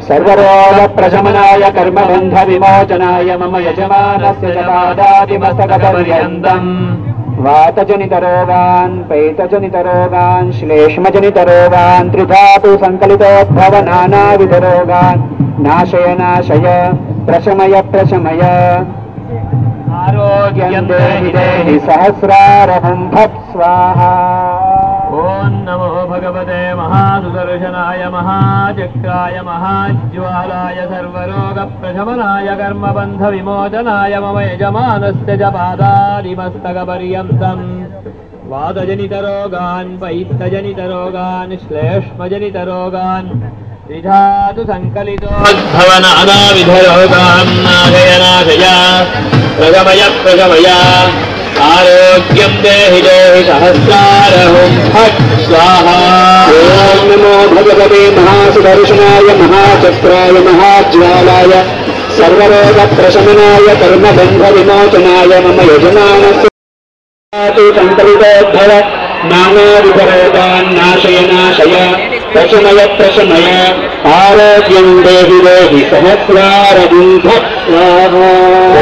सर्वरोगप्रशमनाय कर्मबन्धविमोचनाय मम यजमानस्य च पादादिमस्तकपर्यन्तम् वातजनितरोगान् पैतजनितरोगान् श्लेष्मजनितरोगान् त्रिधातु सङ्कलितोद्भव नानाविधरोगान् नाशय नाशय प्रशमय प्रशमय आरोग्यं देहि देहि सहस्रारहं भट् स्वाहा। ओं नमो भगवते महासुदर्शनाय महाचक्राय महाज्वालाय सर्वरोगप्रशमनाय कर्मबन्धविमोचनाय मम यजमानस्य च पादादिमस्तकपर्यन्तम् वातजनितरोगान् पैत्तजनितरोगान् श्लेष्मजनितरोगान् त्रिधातु सङ्कलितोद्भव नानाविधरोगान् नाशय नाशय प्रगमय प्रगमय आरोग्यं देहि देहि सहस्रारहं फट् स्वाहा। ओं नमो भगवते महासुदर्शनाय महाचक्राय महाज्वालाय सर्वरोगप्रशमनाय कर्मबन्धविमोचनाय मम यजमानस्य सङ्कलितोद्भव नानाविधरोगान् नाशय नाशय प्रशमय प्रशमय आरोग्यं देहि देहि सहस्रारहं भट् स्वाहा।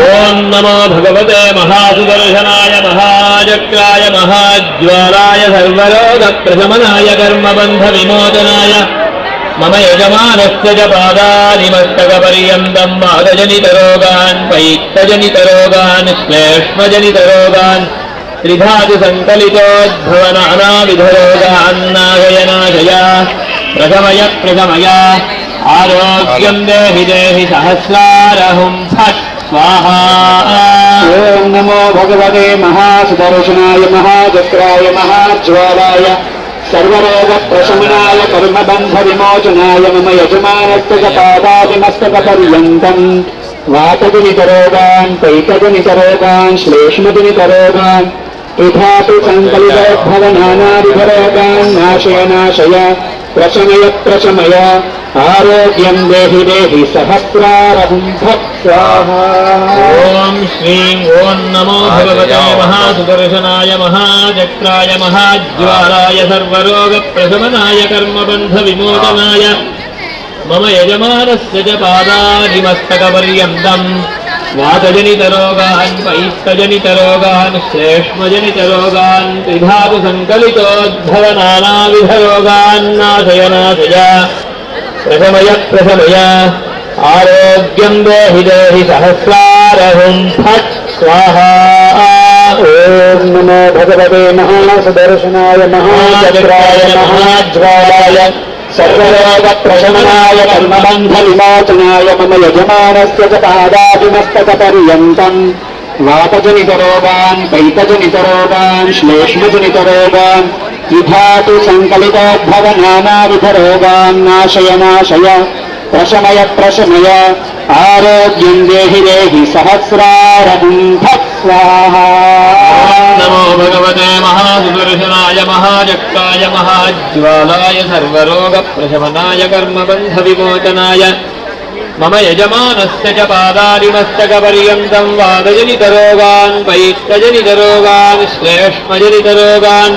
ओं नमो भगवते महासुदर्शनाय महाचक्राय महाज्वालाय सर्वरोगप्रशमनाय कर्मबन्धविमोचनाय मम यजमानस्य च पादादिमस्तकपर्यन्तम् वातजनितरोगान् पैत्तजनितरोगान् श्लेष्मजनितरोगान् त्रिधातु सङ्कलितोद्भव नानाविधरोगान् नाशय नाशय प्रशमय प्रशमय आरोग्यं देहि देहि सहस्रारहं फट् स्वाहा। ओं नमो भगवते महासुदर्शनाय महाचक्राय महाज्वालाय सर्वरोगप्रशमनाय कर्मबन्धविमोचनाय मम यजमानस्य च पादादिमस्तकपर्यन्तम् वातजनितरोगान् पैतजनितरोगान् श्लेष्मजनितरोगान् त्रिधातु सङ्कलितोद्भव नानाविधरोगान् नाशय नाशय प्रशमय प्रशमय आरोग्यं देहि देहि सहस्रारहं भट् स्वाहा। ओं श्रीं ओं नमो भगवते महासुदर्शनाय महाचक्राय महाज्वालाय सर्वरोगप्रशमनाय कर्मबन्धविमोचनाय मम यजमानस्य च पादादिमस्तकपर्यन्तम् वातजनितरोगान् पैत्तजनितरोगान् श्लेष्मजनितरोगान् त्रिधातु सङ्कलितोद्भव नानाविधरोगान् नाशय नाशय प्रशमय प्रशमय आरोग्यं देहि देहि सहस्रारहं फट् स्वाहा। ओं नमो भगवते महासुदर्शनाय महाचक्राय महाज्वालाय सर्वरोगप्रशमनाय कर्मबन्धविमोचनाय मम यजमानस्य च पादादिमस्तकपर्यन्तम् वातजनितरोगान् पैतजनितरोगान् श्लेष्मजनितरोगान् त्रिधातु सङ्कलितोद्भव नानाविधरोगान् नाशय नाशय प्रशमय प्रशमय आरोग्यं देहि देहि सहस्रारहं भट् स्वाहा। नमो भगवते महासुदर्शनाय महाचक्राय महाज्वालाय सर्वरोगप्रशमनाय कर्मबन्धविमोचनाय मम यजमानस्य च पादादिमस्तकपर्यन्तम् वातजनितरोगान् पैत्तजनितरोगान् श्लेष्मजनितरोगान्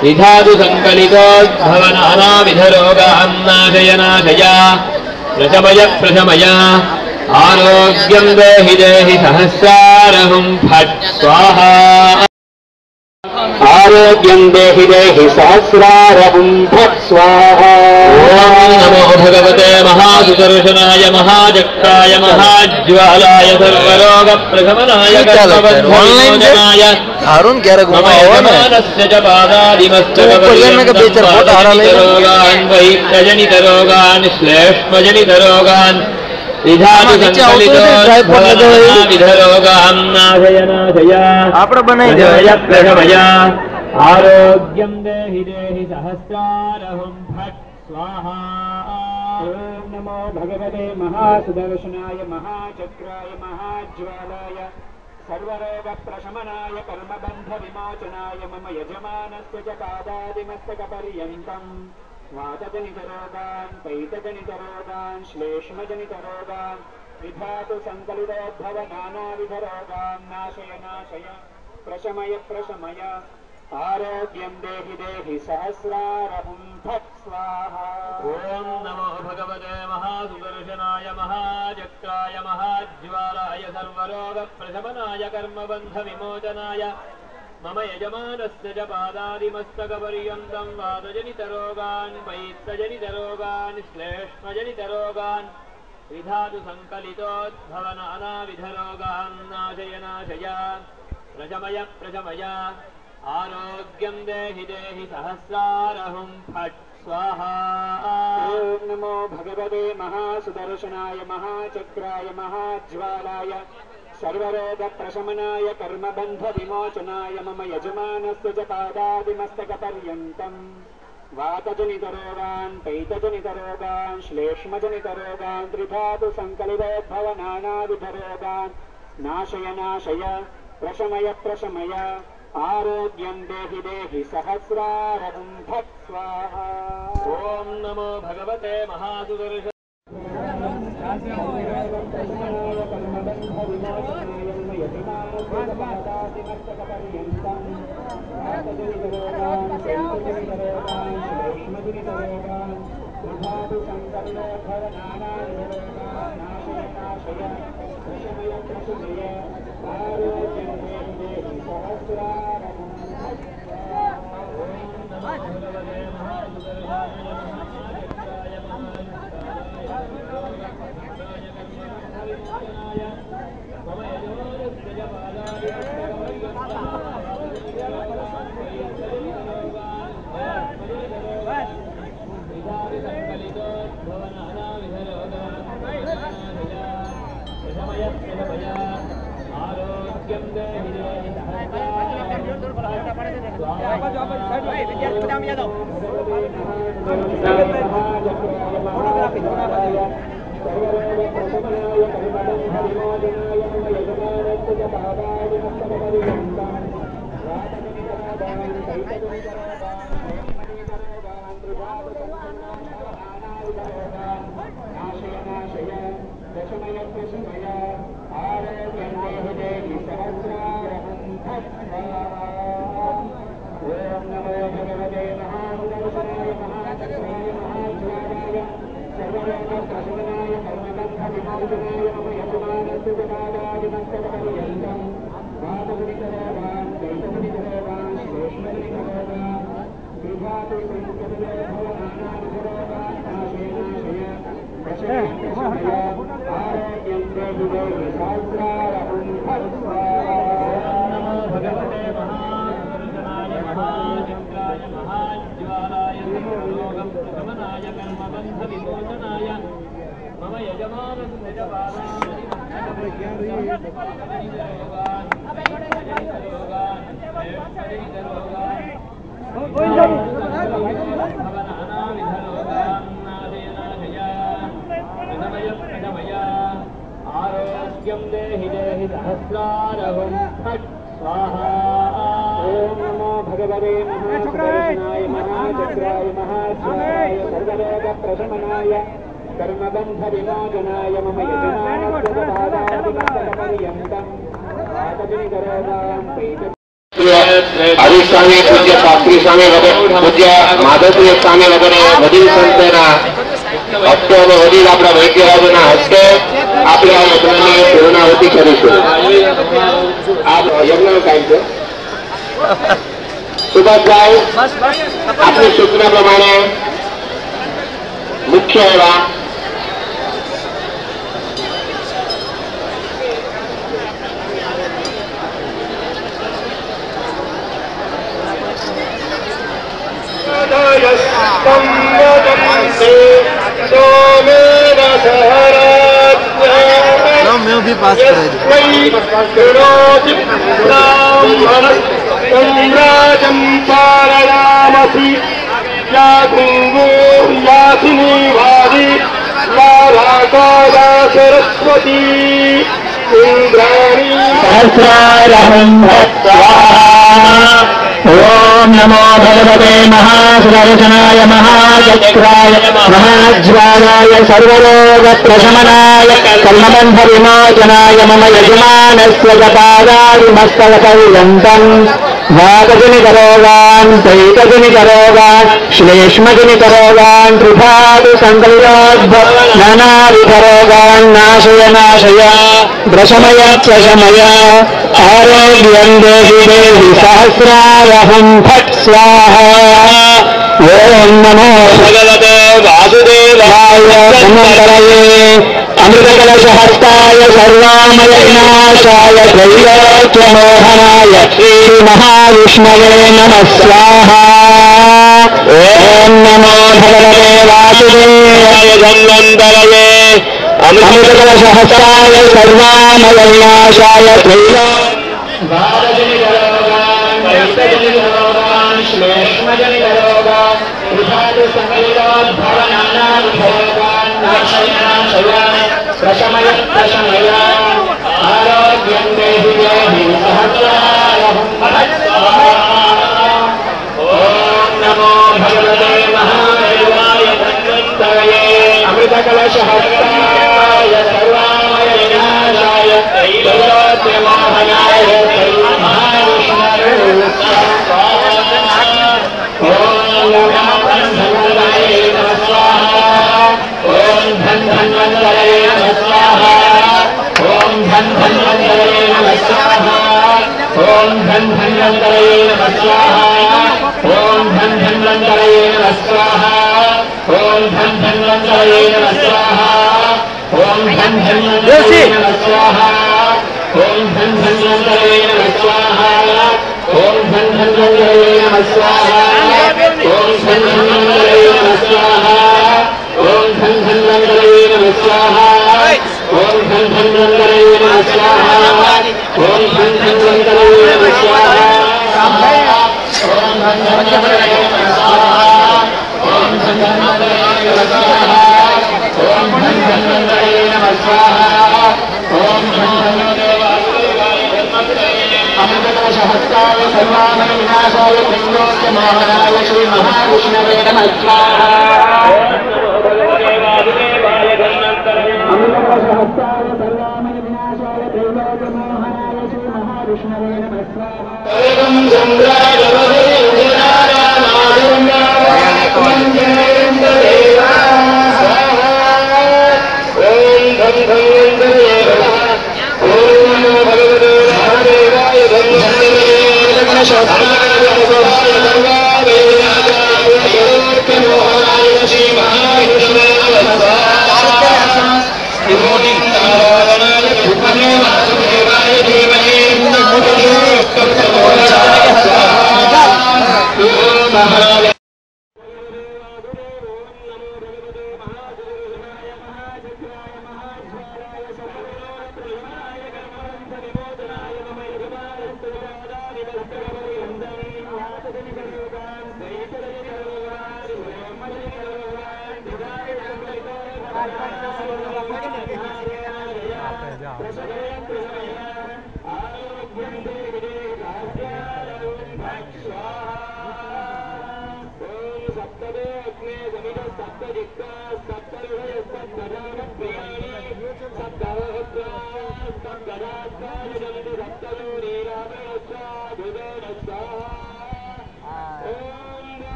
त्रिधातु सङ्कलितोद्भव नानाविधरोगान् नाशय नाशय प्रशमय प्रशमय आरोग्यं देहि देहि सहस्रारहं फट् स्वाहा। आरोग्यं देहि देहि सहस्रारहं भट् स्वाहा। ओं नमो भगवते महासुदर्शनाय महाचक्राय महाज्वालाय सर्वरोगप्रशमनाय कर्मबन्धविमोचनाय मम यजमानस्य च पादादिमस्तकपर्यन्तम् पैत्तजनितरोगान् श्लेष्मजनितरोगान् त्रिधातु सङ्कलितोद्भव नानाविधरोगान् नाशय नाशय प्रशमय प्रशमय आरोग्यं देहि देहि सहस्रारहं भट् स्वाहा। ओं नमो भगवते महासुदर्शनाय महाचक्राय महाज्वालाय सर्वरोगप्रशमनाय कर्मबन्धविमोचनाय मम यजमानस्य च पादादिमस्तकपर्यन्तम् वातजनितरोगान् पैतजनितरोगान् श्लेष्मजनितरोगान् त्रिधातु सङ्कलितोद्भव नानाविधरोगान् नाशय नाशय प्रशमय प्रशमय आरोग्यं देहि देहि सहस्रारहुं फट् स्वाहा। ओम नमो भगवते महासुदर्शनाय महाचक्राय महाज्वालाय सर्वरोगप्रशमनाय कर्मबन्धविमोचनाय मम यजमानस्य च पादादिमस्तकपर्यन्तं वातजनितरोगान् वैत्तजनितरोगान् श्लेष्मजनितरोगान् विधातु सङ्कलितोद्भवनानाविधरोगान् नाशय नाशय प्रशमय प्रशमय आरोग्यं देहि देहि सहस्रारहुं फट् स्वाहा। ओम नमो भगवते महासुदर्शनाय महाचक्राय महाज्वालाय सर्वरोगप्रशमनाय कर्मबन्धविमोचनाय मम यजमानस्य च पादादिमस्तकपर्यन्तं वातजनितरोगान् पैतजनितरोगान् श्लेष्मजनितरोगान् त्रिधातु सङ्कलितोद्भवनानाविधरोगान् नाशय नाशय प्रशमय प्रशमय आरोग्यं देहि देहि सहस्रारहुं फट् स्वाहा। ओम नमो भगवते महासुदर्शनाय आरोग्यं देहि देहि सहस्रारहुं फट् स्वाहा। ओम नमो भगवते महासुदर्शनाय महाचक्राय महाज्वालाय सर्वरोगप्रशमनाय कर्मबन्धविमोचनाय मम यजमानस्य च पादादिमस्तकपर्यन्तं वातजनितरोगान् हरिस्वामी पूज्य शास्त्री स्वामी पूज्य माधवप्रिय स्वामी वगैरे वडील संतना भक्तो અને વડીલ આપણા વૈદ્યરાજોના હસ્તે આપણે આ યજ્ઞની પૂર્ણાહુતિ કરીશું। આ યજ્ઞનો ટાઈમ છે। સુભાષભાઈ આપની સૂચના પ્રમાણે મુખ્ય એવા मैं भी पास सरस्वती सहस्रारहुं फट् स्वाहा। ओम नमो भगवते महासुदर्शनाय महाचक्राय महाज्वालाय सर्वरोगप्रशमनाय कर्मबन्धविमोचनाय मम यजमानस्य च पादादिमस्तकपर्यन्तं वातजनितरोगान् तैतजनितरोगान् श्लेष्मजनितरोगान् त्रिधातु सङ्कल्योद्भव नानाविधरोगान् नाशय नाशय प्रशमय प्रशमय आरोग्यं देहि देहि सहस्रारहं फट् स्वाहा ओम नमो भगवते वासुदेवाय धन्वन्तरये अमृतकलशहस्ताय सर्वामय विनाशाय त्रैलोक्यमोहनाय श्रीमहाविष्णवे नमः स्वाहा ओम नमो भगवते वासुदेवाय धन्वन्तरये अमृतकलशहस्ताय सर्वामय विनाशाय श्लेष्मजनितरोगान् त्रिधातु सङ्कल्योद्भवनानाविधरोगान् नाशय नाशय प्रशमय प्रशमय आरोग्यं देहि देहि सहस्रारहं फट् स्वाहा ॐ नमो भगवते महादेवाय धन्वन्तरये अमृतकलशहस्ताय सर्वामय विनाशाय त्रैलोक्यमोहनाय श्रीमहाविष्णवे ओम धन धन्वन्तरे नमः स्वाहा ओम धन धन्वन्तरे नमः स्वाहा ओम धन धन्वन्तरे नमः स्वाहा ओम धन धन्वन्तरे नमः स्वाहा ओम धन धन्वन्तरे नमः स्वाहा ओम धन धन्वन्तरे नमः स्वाहा ओम धन धन्वन्तरे नमः स्वाहा ओम धन धन्वन्तरे नमः स्वाहा ओम धन धन्वन्तरे नमः स्वाहा ओम धन धन्वन्तरे नमः स्वाहा ओम धन धन्वन्तरे नमः स्वाहा ओम धन धन्वन्तरे नमः स्वाहा ओम धन धन्वन्तरे नमः स्वाहा ओम धन धन्वन्तरे नमः स्वाहा ओम धन धन्वन्तरे नमः स्वाहा ओम धन धन्वन्तरे अमृतकलशहस्ताय सर्वामय विनाशाय त्रैलोक्यमोहनाय श्रीमहाविष्णवे नमः स्वाहा अमृतकलशहस्ताय सर्वामय विनाशाय त्रैलोक्यमोहनाय श्रीमहाविष्णवे नमः स्वाहा